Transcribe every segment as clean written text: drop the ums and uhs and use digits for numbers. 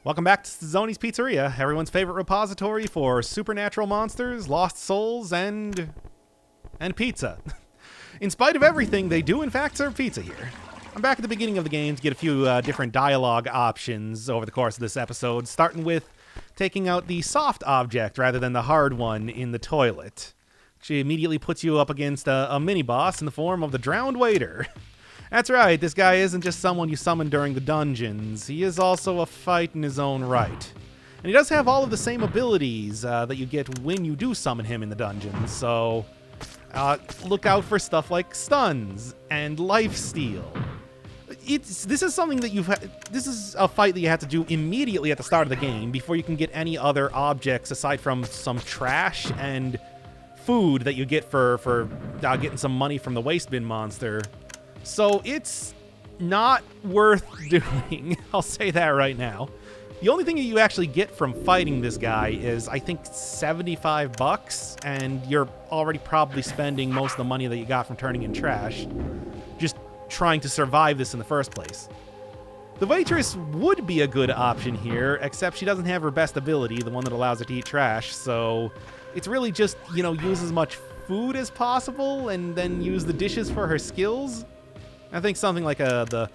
Welcome back to Zoni's Pizzeria, everyone's favorite repository for supernatural monsters, lost souls, and pizza. In spite of everything, they do in fact serve pizza here. I'm back at the beginning of the game to get a few different dialogue options over the course of this episode, starting with taking out the soft object rather than the hard one in the toilet. She immediately puts you up against a mini-boss in the form of the Drowned Waiter. That's right, this guy isn't just someone you summon during the dungeons. He is also a fight in his own right. And he does have all of the same abilities that you get when you do summon him in the dungeons, so look out for stuff like stuns and lifesteal. This is something that this is a fight that you have to do immediately at the start of the game before you can get any other objects aside from some trash and food that you get for getting some money from the waste bin monster. So it's not worth doing. I'll say that right now. The only thing that you actually get from fighting this guy is, I think, $75, and you're already probably spending most of the money that you got from turning in trash just trying to survive this in the first place. The waitress would be a good option here, except she doesn't have her best ability, the one that allows her to eat trash, so it's really just, use as much food as possible and then use the dishes for her skills. I think something like the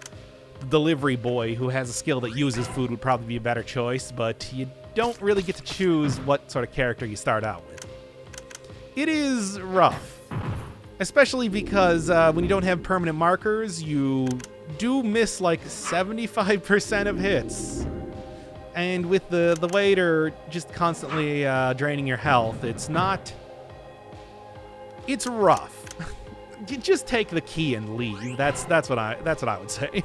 delivery boy who has a skill that uses food would probably be a better choice, but you don't really get to choose what sort of character you start out with. It is rough, especially because when you don't have permanent markers, you do miss like 75% of hits. And with the waiter just constantly draining your health, it's rough. You just take the key and leave. That's what I would say.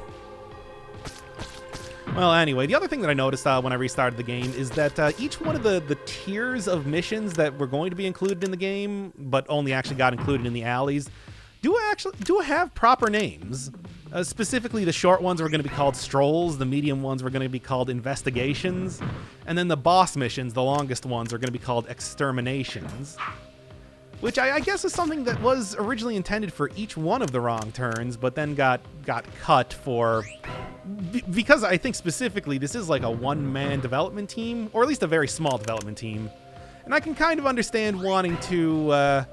Well, anyway, the other thing that I noticed when I restarted the game is that each one of the tiers of missions that were going to be included in the game, but only actually got included in the alleys, do have proper names. Specifically, the short ones were going to be called strolls, the medium ones were going to be called investigations, and then the boss missions, the longest ones, are going to be called exterminations. Which I guess is something that was originally intended for each one of the wrong turns, but then got cut for... Because I think specifically this is like a one-man development team, or at least a very small development team. And I can kind of understand wanting to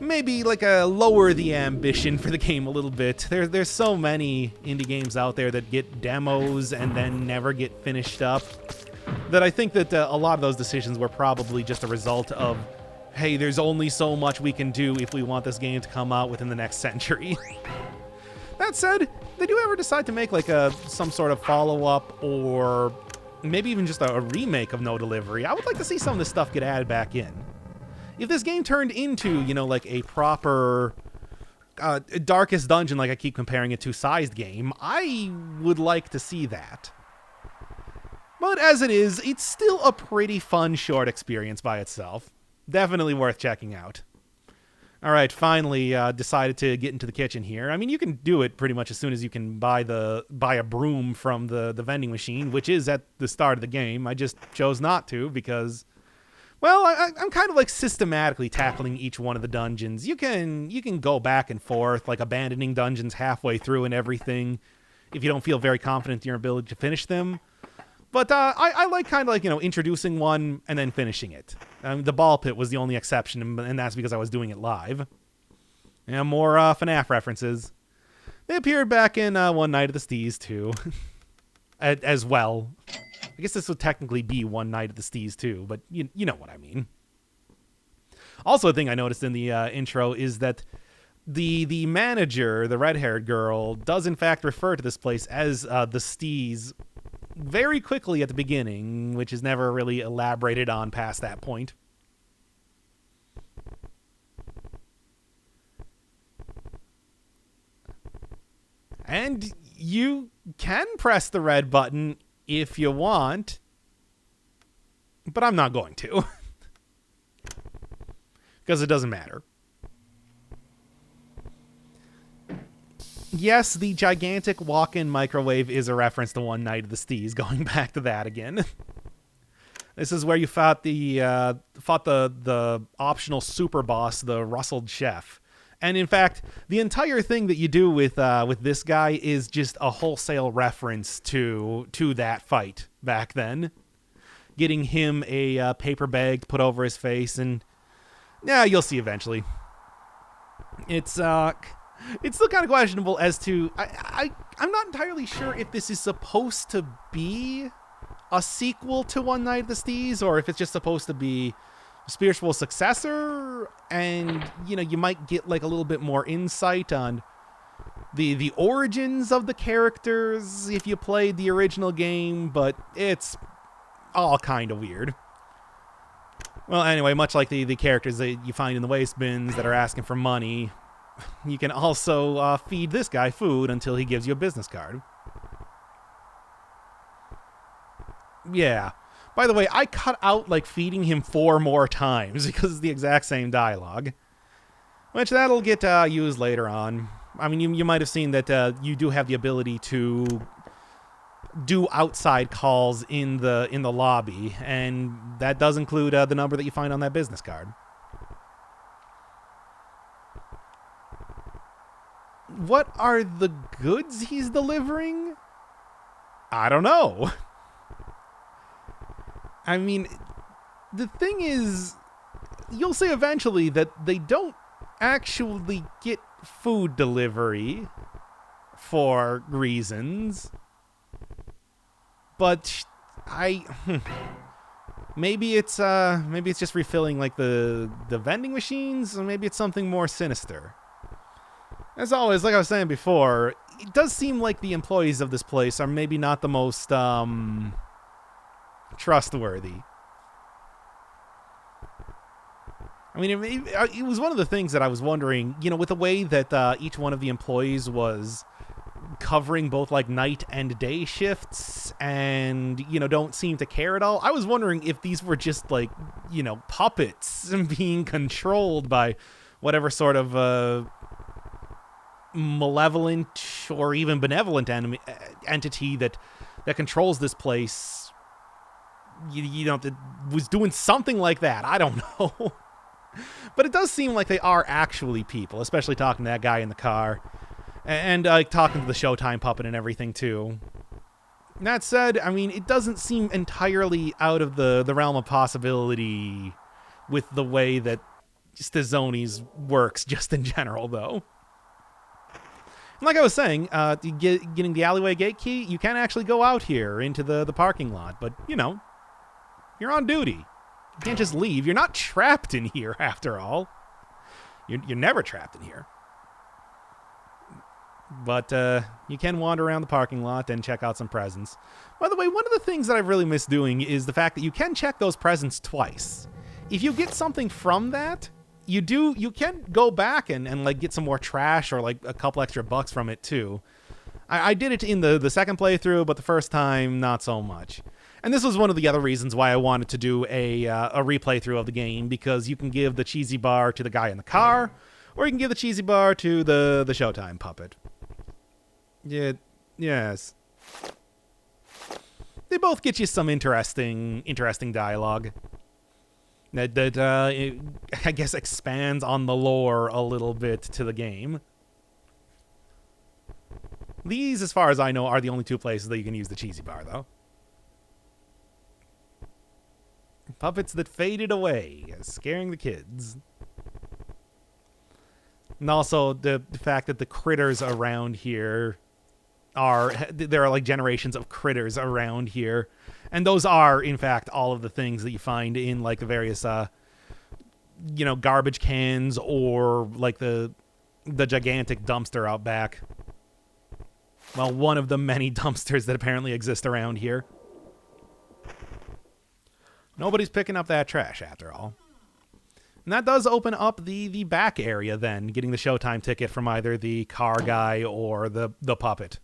maybe like lower the ambition for the game a little bit. There's so many indie games out there that get demos and then never get finished up, that I think that a lot of those decisions were probably just a result of, hey, there's only so much we can do if we want this game to come out within the next century. That said, if they do ever decide to make like some sort of follow-up or maybe even just a remake of No Delivery, I would like to see some of this stuff get added back in. If this game turned into, like a proper Darkest Dungeon, like I keep comparing it to, sized game, I would like to see that. But as it is, it's still a pretty fun short experience by itself. Definitely worth checking out. All right, finally decided to get into the kitchen here. I mean, you can do it pretty much as soon as you can buy a broom from the vending machine, which is at the start of the game. I just chose not to because, well, I'm kind of like systematically tackling each one of the dungeons. You can go back and forth, like abandoning dungeons halfway through and everything, if you don't feel very confident in your ability to finish them. But I like kind of like, introducing one and then finishing it. The ball pit was the only exception, and that's because I was doing it live. And more FNAF references. They appeared back in One Night at the Steez, too. As well. I guess this would technically be One Night at the Steez, too, but you know what I mean. Also, a thing I noticed in the intro is that the manager, the red-haired girl, does in fact refer to this place as the Steez very quickly at the beginning, which is never really elaborated on past that point. And you can press the red button if you want, but I'm not going to. Because it doesn't matter. Yes, the gigantic walk-in microwave is a reference to One Night of the Steez, going back to that again. This is where you fought the optional super boss, the Rustled Chef. And in fact, the entire thing that you do with this guy is just a wholesale reference to that fight back then. Getting him a paper bag to put over his face, and yeah, you'll see eventually. It's still kind of questionable as to I'm not entirely sure if this is supposed to be a sequel to One Night at the Steez, or if it's just supposed to be a spiritual successor, and you might get like a little bit more insight on the origins of the characters if you played the original game, but it's all kind of weird. Well, anyway, much like the characters that you find in the waste bins that are asking for money, you can also feed this guy food until he gives you a business card. Yeah. By the way, I cut out like feeding him 4 more times because it's the exact same dialogue. Which that'll get used later on. I mean, you might have seen that you do have the ability to do outside calls in the lobby, and that does include the number that you find on that business card. What are the goods he's delivering? I don't know. I mean, the thing is, you'll see eventually that they don't actually get food delivery for reasons. But maybe it's just refilling like the vending machines, or maybe it's something more sinister. As always, like I was saying before, it does seem like the employees of this place are maybe not the most trustworthy. I mean, it was one of the things that I was wondering, with the way that each one of the employees was covering both like night and day shifts and, don't seem to care at all. I was wondering if these were just like, puppets being controlled by whatever sort of malevolent or even benevolent entity that controls this place. That was doing something like that. I don't know. But it does seem like they are actually people, especially talking to that guy in the car. And talking to the Showtime puppet and everything, too. That said, I mean, it doesn't seem entirely out of the realm of possibility with the way that Stizzoni's works, just in general, though. And like I was saying, getting the alleyway gate key, you can actually go out here into the parking lot. But, you're on duty. You can't just leave. You're not trapped in here, after all. You're never trapped in here. But you can wander around the parking lot and check out some presents. By the way, one of the things that I've really missed doing is the fact that you can check those presents twice. If you get something from that, you can go back and like get some more trash or like a couple extra bucks from it too. I did it in the second playthrough, but the first time, not so much. And this was one of the other reasons why I wanted to do a replay through of the game, because you can give the cheesy bar to the guy in the car, or you can give the cheesy bar to the Showtime puppet. Yeah, yes. They both get you some interesting dialogue that I guess expands on the lore a little bit to the game. These, as far as I know, are the only 2 places that you can use the cheesy bar, though. Puppets that faded away, scaring the kids. And also the fact that the critters around here there are like generations of critters around here, and those are in fact all of the things that you find in like the various garbage cans or like the gigantic dumpster out back. Well, one of the many dumpsters that apparently exist around here. Nobody's picking up that trash after all. And that does open up the back area then, getting the Showtime ticket from either the car guy or the puppet.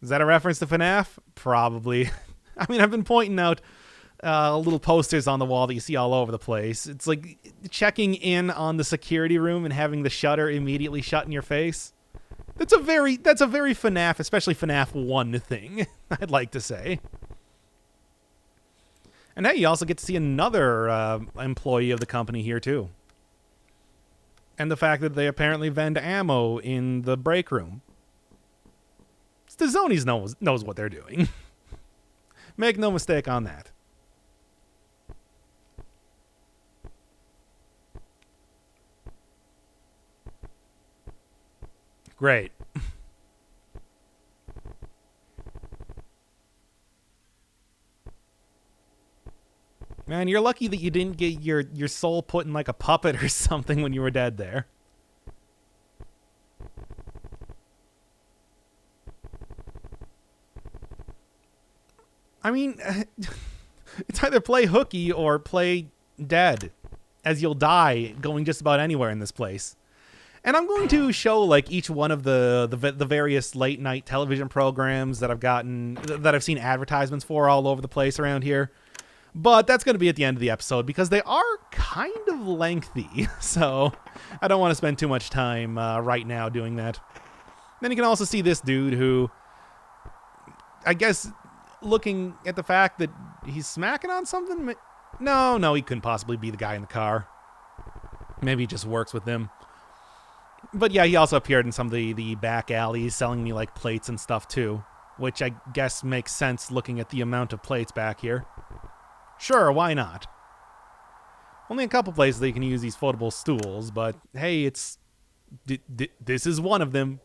Is that a reference to FNAF? Probably. I mean, I've been pointing out little posters on the wall that you see all over the place. It's like checking in on the security room and having the shutter immediately shut in your face. That's a very FNAF, especially FNAF 1 thing, I'd like to say. And hey, you also get to see another employee of the company here, too. And the fact that they apparently vend ammo in the break room. Stazoni's knows what they're doing. Make no mistake on that. Great. Man, you're lucky that you didn't get your soul put in like a puppet or something when you were dead there. I mean, it's either play hooky or play dead, as you'll die going just about anywhere in this place. And I'm going to show like each one of the various late night television programs that I've seen advertisements for all over the place around here. But that's going to be at the end of the episode because they are kind of lengthy. So I don't want to spend too much time right now doing that. Then you can also see this dude who, I guess, looking at the fact that he's smacking on something. No, he couldn't possibly be the guy in the car. Maybe he just works with them. But yeah, he also appeared in some of the back alleys selling me like plates and stuff too, which I guess makes sense looking at the amount of plates back here. Sure, why not? Only a couple places that you can use these foldable stools, but hey, this is one of them.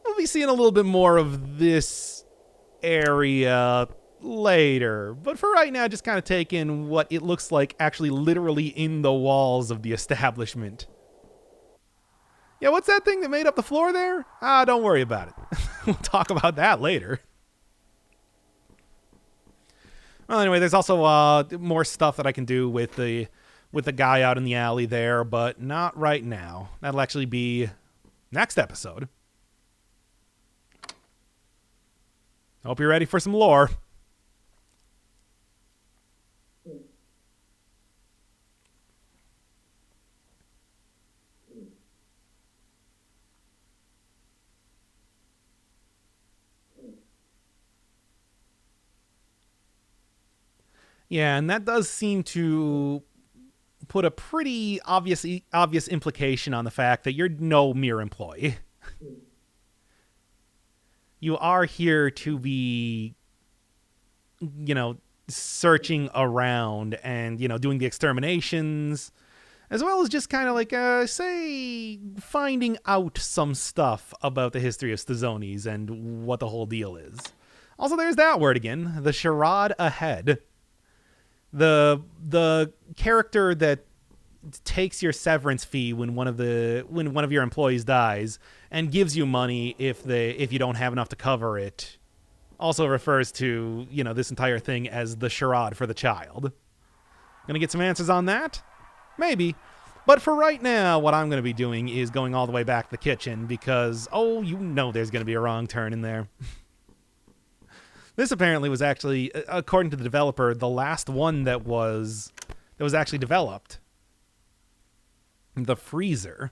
We'll be seeing a little bit more of this area later, but for right now, just kind of take in what it looks like actually literally in the walls of the establishment. Yeah, what's that thing that made up the floor there? Don't worry about it. We'll talk about that later. Well, anyway, there's also more stuff that I can do with the guy out in the alley there, but not right now. That'll actually be next episode. Hope you're ready for some lore. Yeah, and that does seem to put a pretty obvious implication on the fact that you're no mere employee. You are here to be, searching around and, doing the exterminations, as well as just kind of like, finding out some stuff about the history of Stazonis and what the whole deal is. Also, there's that word again, the charade ahead. The character that takes your severance fee when one of your employees dies and gives you money if you don't have enough to cover it also refers to this entire thing as the charade for the child. Gonna get some answers on that? Maybe. But for right now, what I'm gonna be doing is going all the way back to the kitchen because there's gonna be a wrong turn in there. This apparently was actually, according to the developer, the last one that was actually developed. The freezer.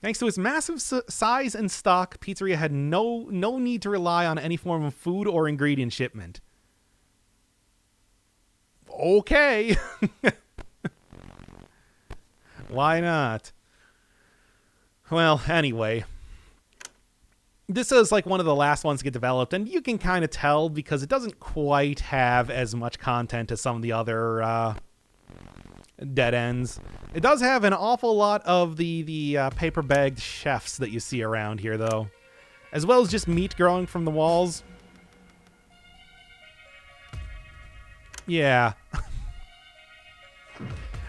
Thanks to its massive size and stock, Pizzeria had no need to rely on any form of food or ingredient shipment. Okay. Why not? Well, anyway. This is like one of the last ones to get developed, and you can kind of tell because it doesn't quite have as much content as some of the other dead ends. It does have an awful lot of the paper-bagged chefs that you see around here, though, as well as just meat growing from the walls. Yeah.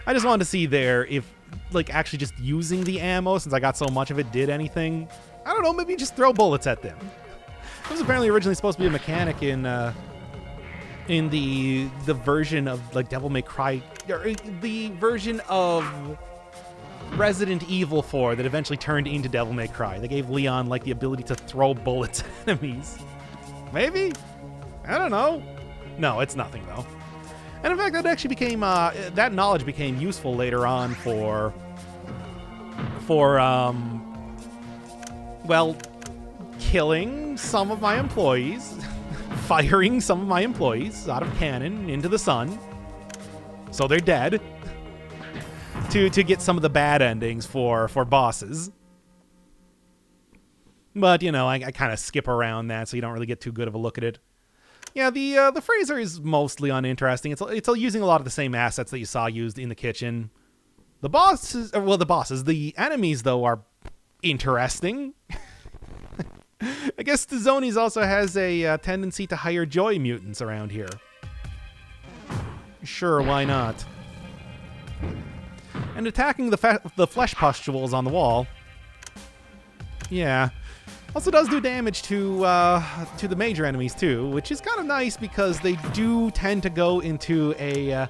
I just wanted to see there if, like, actually just using the ammo, since I got so much of it, did anything. I don't know, maybe just throw bullets at them. It was apparently originally supposed to be a mechanic in the version of like Devil May Cry, or the version of Resident Evil 4 that eventually turned into Devil May Cry. They gave Leon like the ability to throw bullets at enemies. Maybe? I don't know. No, it's nothing though. And in fact, that actually became that knowledge became useful later on for well, killing some of my employees, firing some of my employees out of cannon into the sun, so they're dead. to get some of the bad endings for bosses. But, you know, I kind of skip around that, so you don't really get too good of a look at it. Yeah, the freezer is mostly uninteresting. It's using a lot of the same assets that you saw used in the kitchen. The the enemies, though, are interesting. I guess the Zonies also has a tendency to hire joy mutants around here. Sure, why not? And attacking the flesh pustules on the wall. Yeah. Also does do damage to the major enemies too, which is kind of nice because they do tend to go into a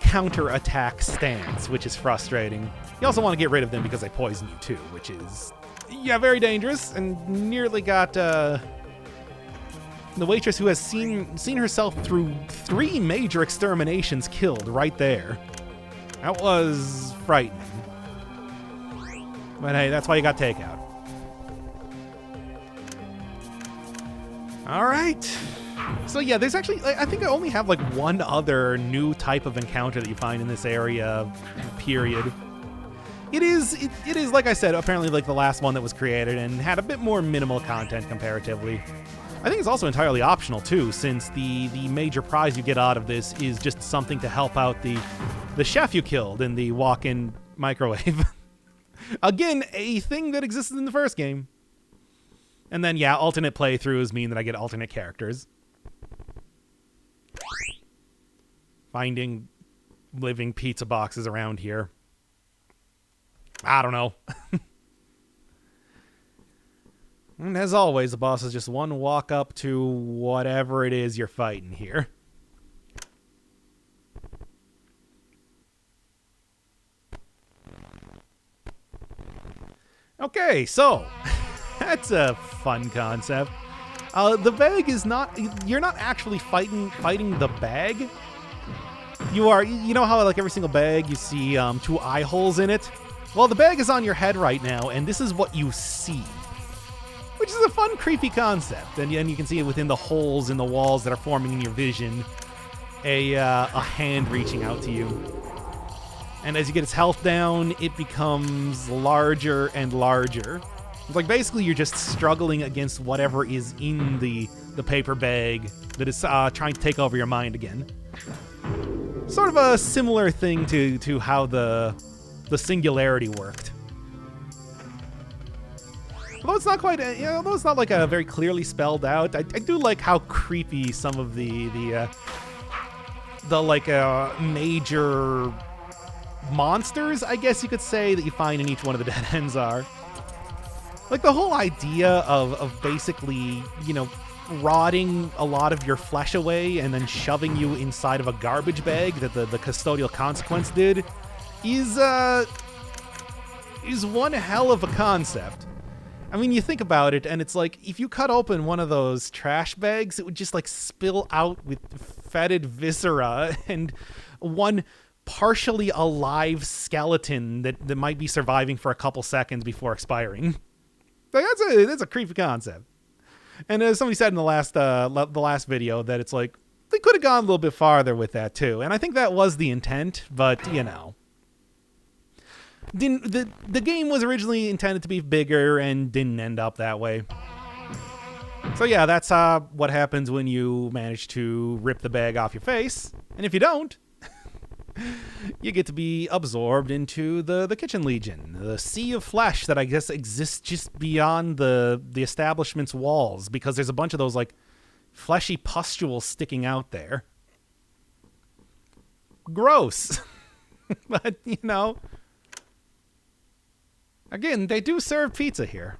counter-attack stance, which is frustrating. You also want to get rid of them because they poison you too, which is, yeah, very dangerous, and nearly got the waitress who has seen herself through 3 major exterminations killed right there. That was frightening. But hey, that's why you got takeout. All right. So yeah, there's actually, I think I only have like one other new type of encounter that you find in this area, period. It is like I said, apparently like the last one that was created and had a bit more minimal content comparatively. I think it's also entirely optional too, since the major prize you get out of this is just something to help out the chef you killed in the walk-in microwave. Again, a thing that existed in the first game. And then, yeah, alternate playthroughs mean that I get alternate characters. Finding living pizza boxes around here. I don't know. And as always, the boss is just one walk up to whatever it is you're fighting here. Okay, so that's a fun concept. The bag is not, you're not actually fighting the bag. You are, you know how like every single bag you see 2 eye holes in it? Well, the bag is on your head right now, and this is what you see. Which is a fun, creepy concept. And you can see it within the holes in the walls that are forming in your vision. A hand reaching out to you. And as you get its health down, it becomes larger and larger. It's like basically you're just struggling against whatever is in the paper bag that is trying to take over your mind again. Sort of a similar thing to how the singularity worked. Although it's not quite, although it's not like a very clearly spelled out, I do like how creepy some of the major monsters, I guess you could say, that you find in each one of the dead ends are. Like the whole idea of basically, you know, rotting a lot of your flesh away and then shoving you inside of a garbage bag that the custodial consequence did is one hell of a concept. I mean, you think about it, and it's like, if you cut open one of those trash bags, it would just, like, spill out with fetid viscera and one partially alive skeleton that might be surviving for a couple seconds before expiring. Like, that's a creepy concept. And as somebody said in the last video, that it's like, they could have gone a little bit farther with that, too. And I think that was the intent, but, you know. The game was originally intended to be bigger and didn't end up that way. So yeah, that's what happens when you manage to rip the bag off your face. And if you don't, you get to be absorbed into the Kitchen Legion, the sea of flesh that I guess exists just beyond the establishment's walls, because there's a bunch of those like fleshy pustules sticking out there. Gross. But, you know, again, they do serve pizza here.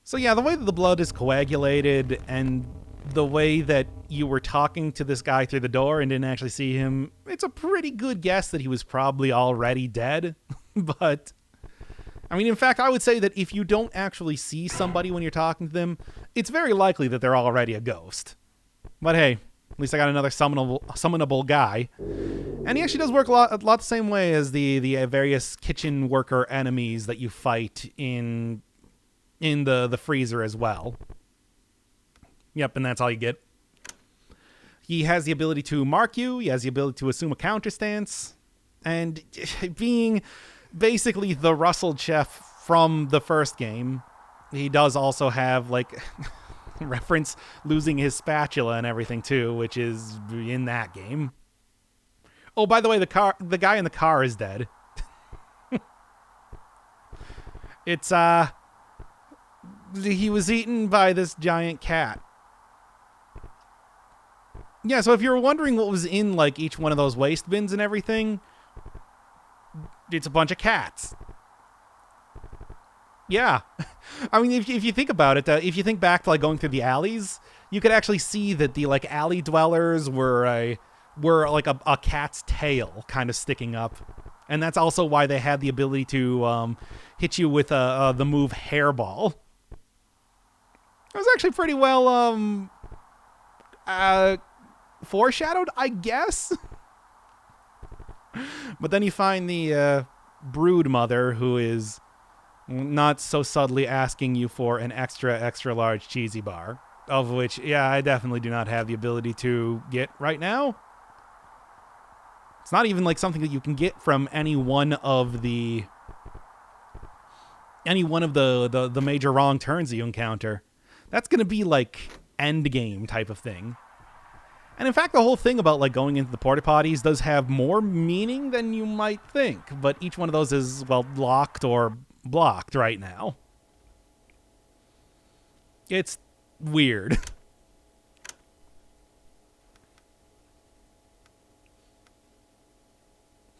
So yeah, the way that the blood is coagulated and the way that you were talking to this guy through the door and didn't actually see him, it's a pretty good guess that he was probably already dead. But, I mean, in fact, I would say that if you don't actually see somebody when you're talking to them, it's very likely that they're already a ghost. But hey, at least I got another summonable guy. And he actually does work a lot the same way as the various kitchen worker enemies that you fight in the freezer as well. Yep, and that's all you get. He has the ability to mark you. He has the ability to assume a counter stance. And being basically the Russell chef from the first game, he does also have, like, reference losing his spatula and everything, too, which is in that game. Oh, by the way, the guy in the car is dead. It's, he was eaten by this giant cat. Yeah, so if you're wondering what was in, like, each one of those waste bins and everything, it's a bunch of cats. Yeah. I mean, if you think about it, if you think back to, like, going through the alleys, you could actually see that the, like, alley dwellers were like a cat's tail kind of sticking up. And that's also why they had the ability to hit you with the move hairball. It was actually pretty well foreshadowed, I guess. But then you find the brood mother, who is not so subtly asking you for an extra large cheesy bar, of which, yeah, I definitely do not have the ability to get right now. It's not even like something that you can get from any one of the major wrong turns that you encounter. That's going to be like end game type of thing. And in fact, the whole thing about, like, going into the porta potties does have more meaning than you might think, but each one of those is, well, locked or blocked right now. It's weird.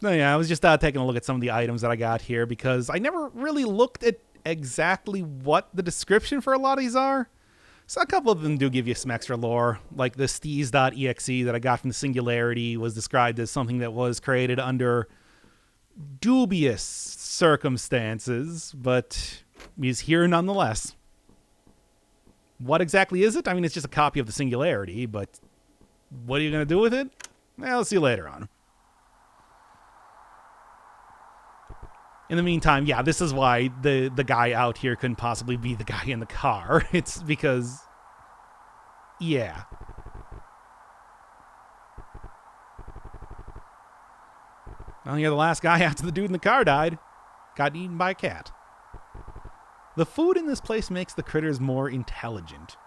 So yeah, I was just taking a look at some of the items that I got here because I never really looked at exactly what the description for a lot of these are. So a couple of them do give you some extra lore, like the steez.exe that I got from the Singularity was described as something that was created under dubious circumstances, but is here nonetheless. What exactly is it? I mean, it's just a copy of the Singularity, but what are you going to do with it? Well, I'll see you later on. In the meantime, yeah, this is why the guy out here couldn't possibly be the guy in the car. It's because, yeah. Well, you're the last guy after the dude in the car died. Got eaten by a cat. The food in this place makes the critters more intelligent.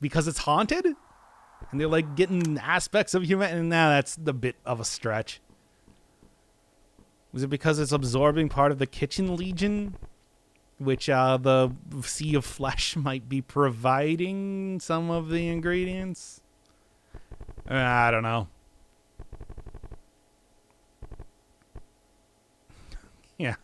Because it's haunted? And they're, like, getting aspects of humanity? Nah, that's a bit of a stretch. Was it because it's absorbing part of the kitchen legion? Which the Sea of Flesh might be providing some of the ingredients? I don't know. Yeah.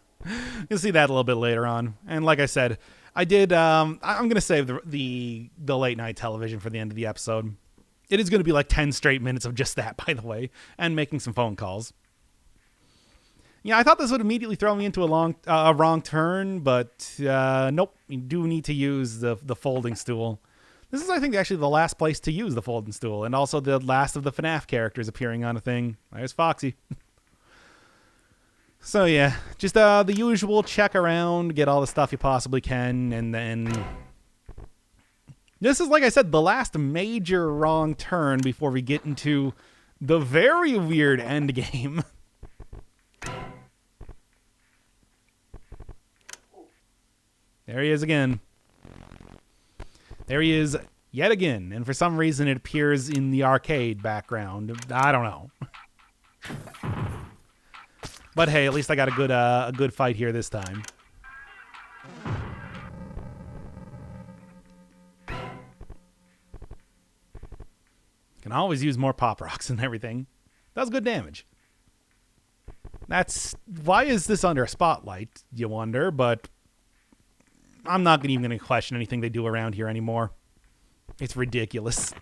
You'll see that a little bit later on. And like I said, I did... I'm going to save the late night television for the end of the episode. It is going to be like 10 straight minutes of just that, by the way. And making some phone calls. Yeah, I thought this would immediately throw me into a wrong turn, but nope. You do need to use the folding stool. This is, I think, actually the last place to use the folding stool, and also the last of the FNAF characters appearing on a thing. There's Foxy. So yeah, just the usual check around, get all the stuff you possibly can, and then... This is, like I said, the last major wrong turn before we get into the very weird end game. There he is again. There he is yet again. And for some reason it appears in the arcade background. I don't know. But hey, at least I got a good fight here this time. Can always use more pop rocks and everything. Does good damage. Why is this under a spotlight, you wonder, but I'm not even going to question anything they do around here anymore. It's ridiculous.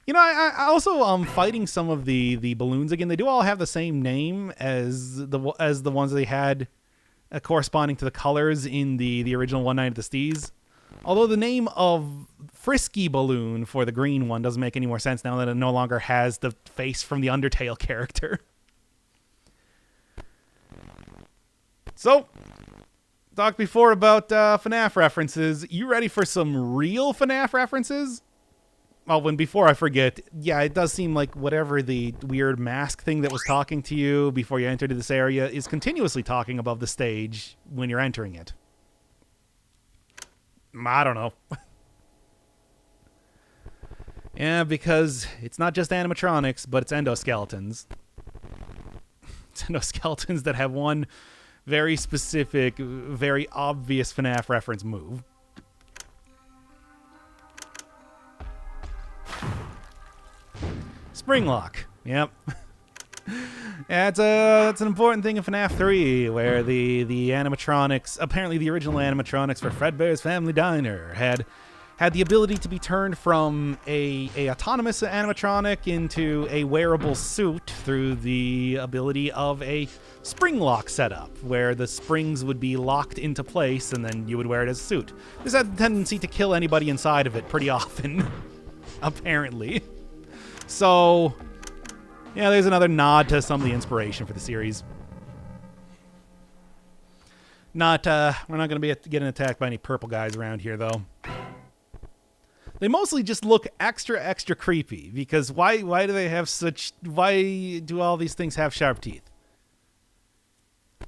You know, I also fighting some of the balloons again. They do all have the same name as the ones they had corresponding to the colors in the original One Night at the Steez. Although the name of Frisky Balloon for the green one doesn't make any more sense now that it no longer has the face from the Undertale character. So, talked before about FNAF references. You ready for some real FNAF references? Oh, when before I forget, yeah, it does seem like whatever the weird mask thing that was talking to you before you entered this area is continuously talking above the stage when you're entering it. I don't know. Yeah, because it's not just animatronics, but it's endoskeletons. It's endoskeletons that have one very specific, very obvious FNAF reference move. Spring lock. Yep. Yeah, it's an important thing in FNAF 3, where the animatronics, apparently the original animatronics for Fredbear's Family Diner, had the ability to be turned from a autonomous animatronic into a wearable suit through the ability of a spring lock setup, where the springs would be locked into place and then you would wear it as a suit. This had the tendency to kill anybody inside of it pretty often, apparently. So, yeah, there's another nod to some of the inspiration for the series. We're not going to be getting attacked by any purple guys around here, though. They mostly just look extra creepy, because why do they have such... Why do all these things have sharp teeth?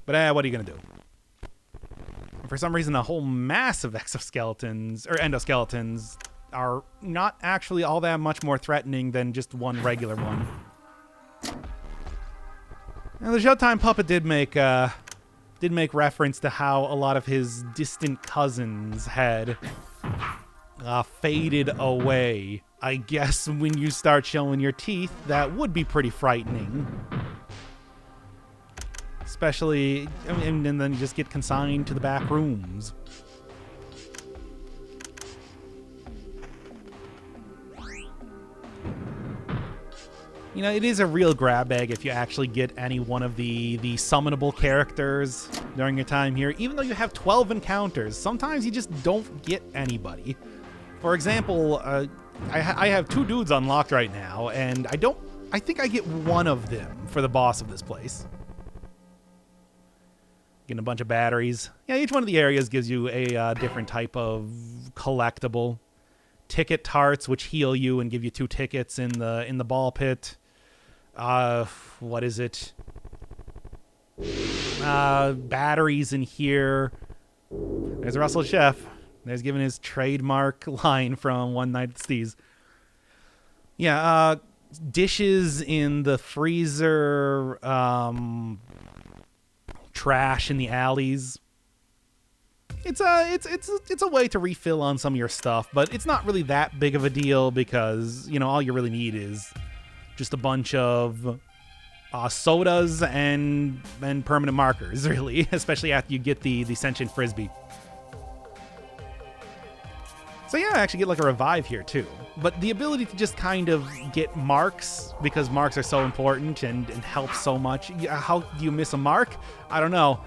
But what are you going to do? For some reason, a whole mass of exoskeletons, or endoskeletons, are not actually all that much more threatening than just one regular one. Now, the Showtime puppet did make reference to how a lot of his distant cousins had faded away. I guess when you start showing your teeth, that would be pretty frightening. Especially, and then you just get consigned to the back rooms. You know, it is a real grab bag if you actually get any one of the summonable characters during your time here. Even though you have 12 encounters, sometimes you just don't get anybody. For example, I have 2 dudes unlocked right now, and I think I get one of them for the boss of this place. Getting a bunch of batteries. Yeah, each one of the areas gives you a different type of collectible. Ticket tarts, which heal you and give you 2 tickets in the ball pit. What is it? Batteries in here. There's Russell Chef. There's given his trademark line from One Night at Steve's. Yeah, dishes in the freezer, trash in the alleys. It's a way to refill on some of your stuff, but it's not really that big of a deal because, you know, all you really need is just a bunch of sodas and permanent markers, really, especially after you get the sentient frisbee. So yeah, I actually get like a revive here too. But the ability to just kind of get marks, because marks are so important and help so much. How do you miss a mark? I don't know.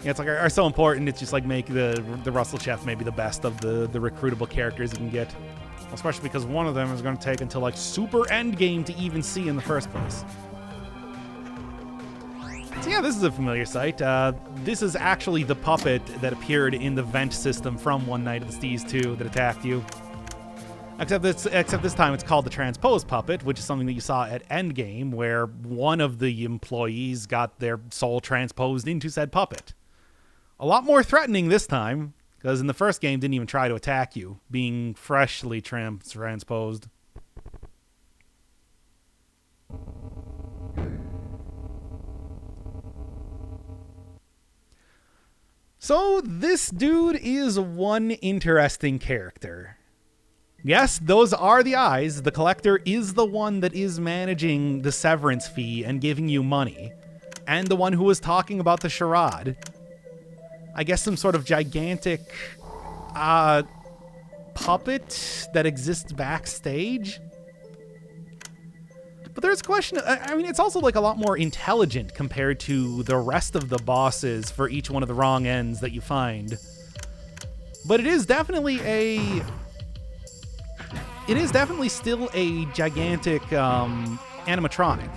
Yeah, it's like are so important. It's just like make the Russell Chef maybe the best of the recruitable characters you can get. Especially because one of them is going to take until like super end game to even see in the first place. So yeah, this is a familiar sight. This is actually the puppet that appeared in the vent system from One Night at the Steez 2 that attacked you. Except this time it's called the transposed puppet, which is something that you saw at Endgame, where one of the employees got their soul transposed into said puppet. A lot more threatening this time, because in the first game didn't even try to attack you, being freshly transposed. So this dude is one interesting character. Yes, those are the eyes. The collector is the one that is managing the severance fee and giving you money. And the one who was talking about the charade. I guess some sort of gigantic puppet that exists backstage. But there's a question, I mean, it's also like a lot more intelligent compared to the rest of the bosses for each one of the wrong ends that you find. But it is definitely still a gigantic animatronic.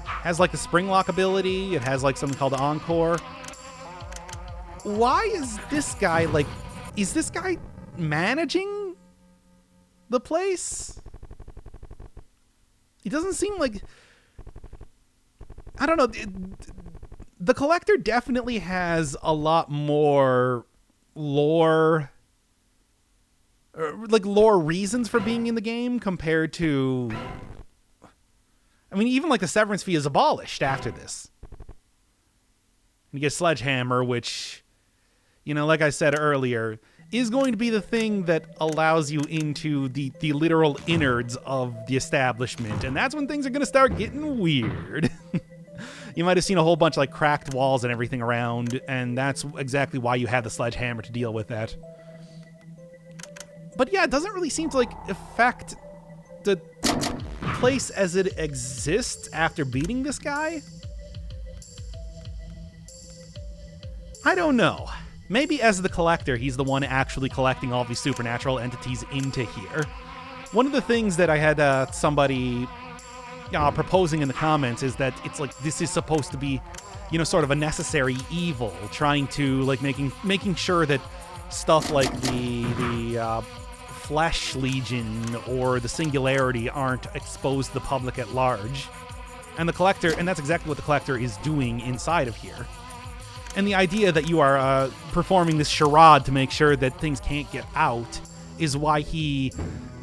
Has like a spring lock ability. It has like something called the Encore. Why is this guy managing the place. It doesn't seem like... I don't know. The Collector definitely has a lot more lore... like, lore reasons for being in the game compared to... I mean, even, like, the severance fee is abolished after this. You get Sledgehammer, which, you know, like I said earlier, is going to be the thing that allows you into the literal innards of the establishment. And that's when things are going to start getting weird. You might have seen a whole bunch of, like, cracked walls and everything around, and that's exactly why you have the Sledgehammer to deal with that. But yeah, it doesn't really seem to, like, affect the place as it exists after beating this guy. I don't know. Maybe as the Collector, he's the one actually collecting all these supernatural entities into here. One of the things that I had somebody proposing in the comments is that it's like this is supposed to be, you know, sort of a necessary evil, trying to, like, making sure that stuff like the Flesh Legion or the Singularity aren't exposed to the public at large. And the Collector, and that's exactly what the Collector is doing inside of here. And the idea that you are performing this charade to make sure that things can't get out is why he,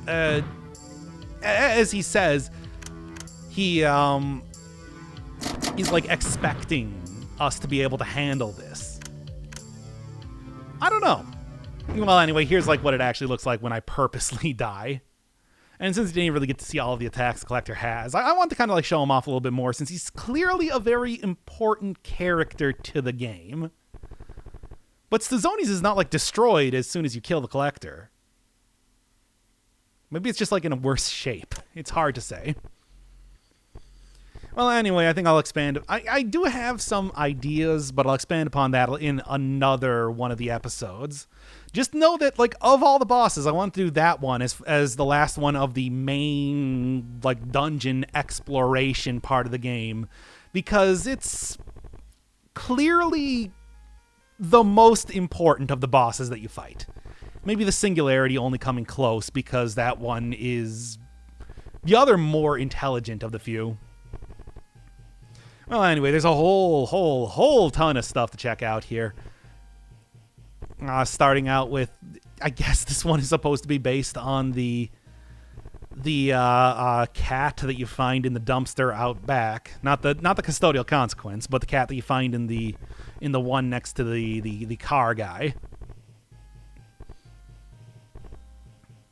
as he says, he is, like, expecting us to be able to handle this. I don't know. Well, anyway, here's, like, what it actually looks like when I purposely die. And since you didn't really get to see all of the attacks the Collector has, I want to kind of, like, show him off a little bit more, since he's clearly a very important character to the game. But Stazoni's is not, like, destroyed as soon as you kill the Collector. Maybe it's just, like, in a worse shape. It's hard to say. Well, anyway, I think I'll expand. I do have some ideas, but I'll expand upon that in another one of the episodes. Just know that, like, of all the bosses, I want to do that one as the last one of the main, like, dungeon exploration part of the game, because it's clearly the most important of the bosses that you fight. Maybe the Singularity only coming close, because that one is the other more intelligent of the few. Well, anyway, there's a whole ton of stuff to check out here. Starting out with, I guess this one is supposed to be based on the cat that you find in the dumpster out back. Not the custodial consequence, but the cat that you find in the one next to the car guy.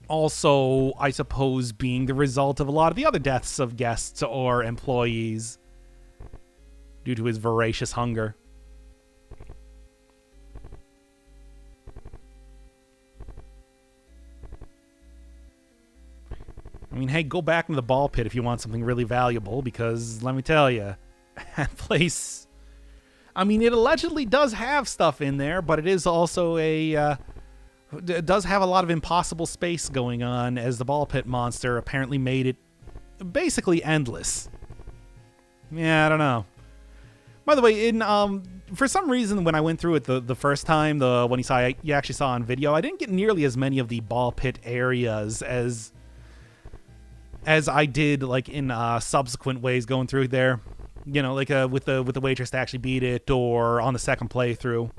Also, I suppose, being the result of a lot of the other deaths of guests or employees due to his voracious hunger. I mean, hey, go back into the ball pit if you want something really valuable, because let me tell you, that place... I mean, it allegedly does have stuff in there, but it is also it does have a lot of impossible space going on, as the ball pit monster apparently made it basically endless. Yeah, I don't know. By the way, for some reason, when I went through it the first time, the one you actually saw on video, I didn't get nearly as many of the ball pit areas as I did, like, in subsequent ways going through there. You know, like with the waitress to actually beat it, or on the second playthrough.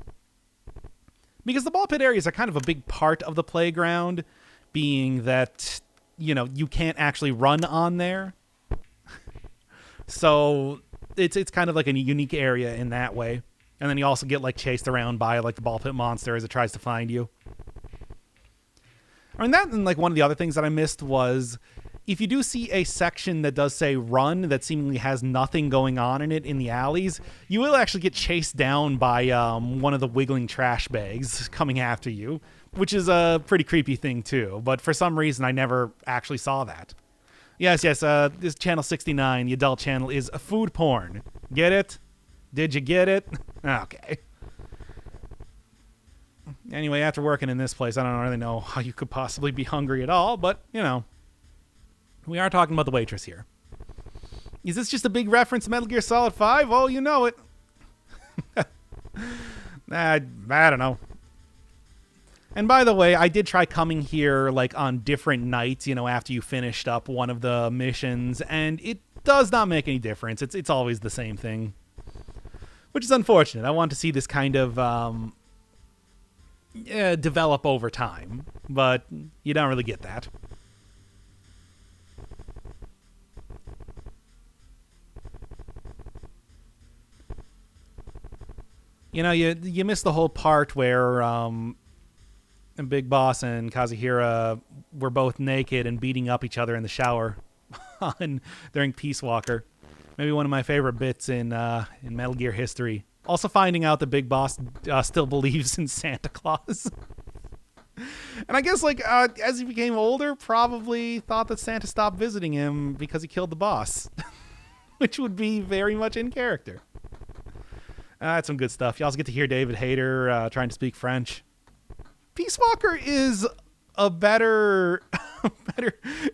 Because the ball pit areas are kind of a big part of the playground, being that, you know, you can't actually run on there. So it's kind of like a unique area in that way. And then you also get, like, chased around by, like, the ball pit monster as it tries to find you. I mean, that, and, like, one of the other things that I missed was, if you do see a section that does say run that seemingly has nothing going on in it in the alleys, you will actually get chased down by one of the wiggling trash bags coming after you, which is a pretty creepy thing too. But for some reason, I never actually saw that. Yes, this channel 69, the adult channel, is food porn. Get it? Did you get it? Okay. Anyway, after working in this place, I don't really know how you could possibly be hungry at all, but, you know. We are talking about the waitress here. Is this just a big reference to Metal Gear Solid 5? Oh, you know it. I don't know. And by the way, I did try coming here like on different nights, after you finished up one of the missions, and it does not make any difference. It's always the same thing, which is unfortunate. I want to see this kind of develop over time, but you don't really get that. You miss the whole part where Big Boss and Kazuhira were both naked and beating up each other in the shower during Peace Walker. Maybe one of my favorite bits in Metal Gear history. Also finding out that Big Boss still believes in Santa Claus. And I guess, as he became older, probably thought that Santa stopped visiting him because he killed the boss. Which would be very much in character. That's some good stuff. You also get to hear David Hayter trying to speak French. Peace Walker is a better...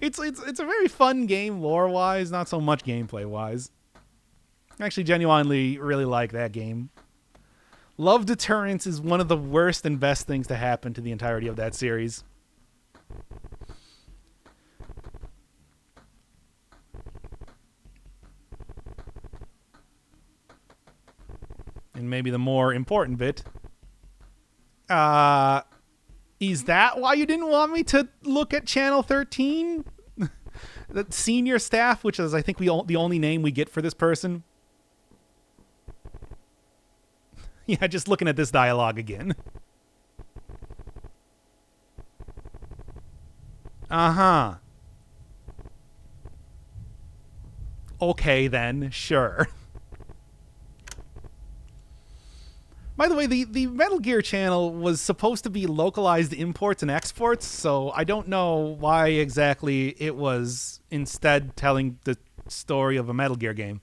It's a very fun game lore-wise, not so much gameplay-wise. I actually genuinely really like that game. Love Deterrence is one of the worst and best things to happen to the entirety of that series. And maybe the more important bit. Is that why you didn't want me to look at Channel 13? The senior staff, which is, I think, the only name we get for this person. Yeah, just looking at this dialogue again. Uh-huh. Okay, then. Sure. By the way, the Metal Gear channel was supposed to be localized imports and exports, so I don't know why exactly it was instead telling the story of a Metal Gear game.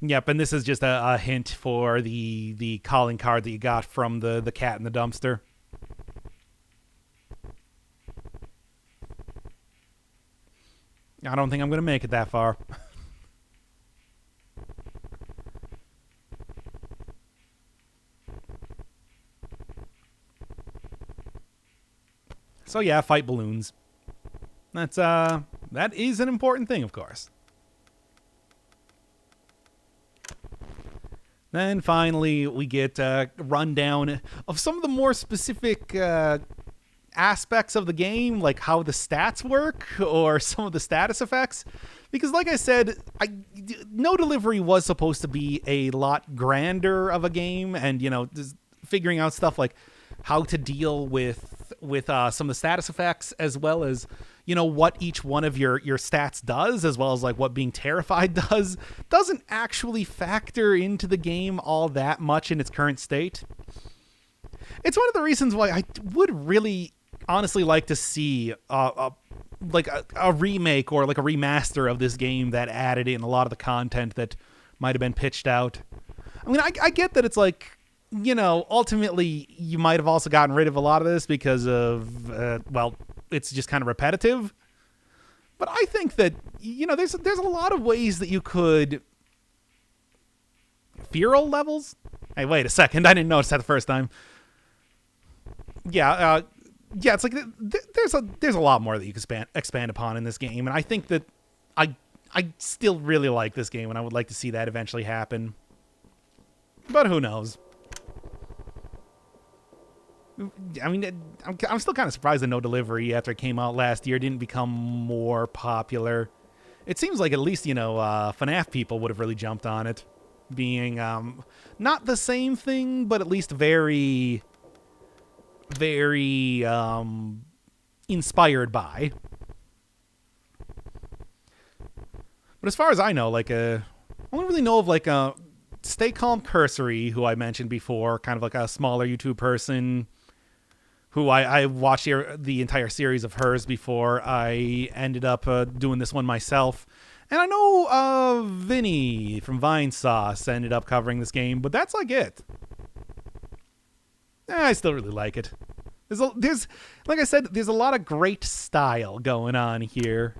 Yep, and this is just a hint for the calling card that you got from the cat in the dumpster. I don't think I'm going to make it that far. So yeah, fight balloons. That is an important thing, of course. Then finally, we get a rundown of some of the more specific aspects of the game, like how the stats work or some of the status effects. Because like I said, No Delivery was supposed to be a lot grander of a game, and, just figuring out stuff like how to deal with some of the status effects, as well as what each one of your stats does, as well as like what being terrified does, doesn't actually factor into the game all that much in its current state. It's one of the reasons why I would really honestly like to see a remake or like a remaster of this game that added in a lot of the content that might have been pitched out. I mean, I get that it's like, ultimately you might have also gotten rid of a lot of this because of, it's just kind of repetitive. But I think that, there's a lot of ways that you could... Feral levels? Hey, wait a second. I didn't notice that the first time. Yeah, it's like there's a lot more that you can expand upon in this game. And I think that I still really like this game, and I would like to see that eventually happen. But who knows? I mean, I'm still kind of surprised that No Delivery, after it came out last year, didn't become more popular. It seems like at least, FNAF people would have really jumped on it. Being not the same thing, but at least very, very inspired by. But as far as I know, I only really know of Stay Calm Cursory, who I mentioned before, kind of like a smaller YouTube person who I watched the entire series of hers before I ended up doing this one myself. And I know Vinny from Vine Sauce ended up covering this game, but that's like it. I still really like it. There's like I said, there's a lot of great style going on here.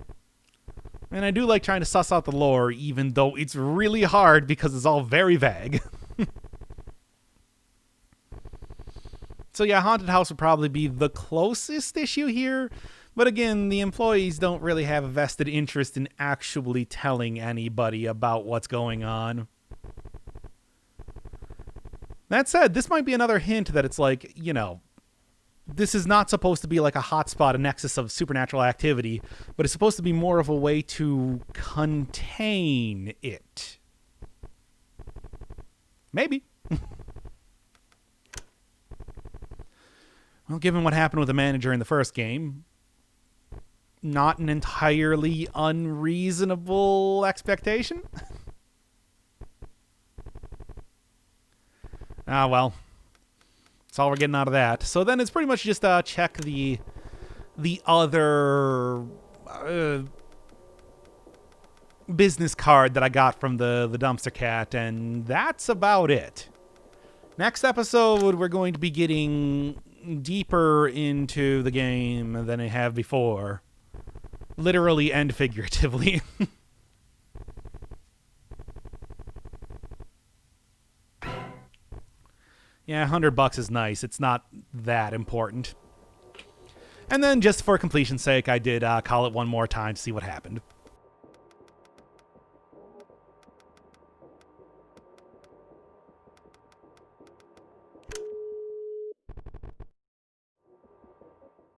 And I do like trying to suss out the lore, even though it's really hard because it's all very vague. So yeah, haunted house would probably be the closest issue here. But again, the employees don't really have a vested interest in actually telling anybody about what's going on. That said, this might be another hint that it's like, you know, this is not supposed to be like a hotspot, a nexus of supernatural activity, but it's supposed to be more of a way to contain it. Maybe. Well, given what happened with the manager in the first game, not an entirely unreasonable expectation. Ah, well. That's all we're getting out of that. So then it's pretty much just check the other business card that I got from the dumpster cat, and that's about it. Next episode, we're going to be getting deeper into the game than I have before. Literally and figuratively. Yeah, $100 is nice. It's not that important. And then just for completion's sake, I did call it one more time to see what happened.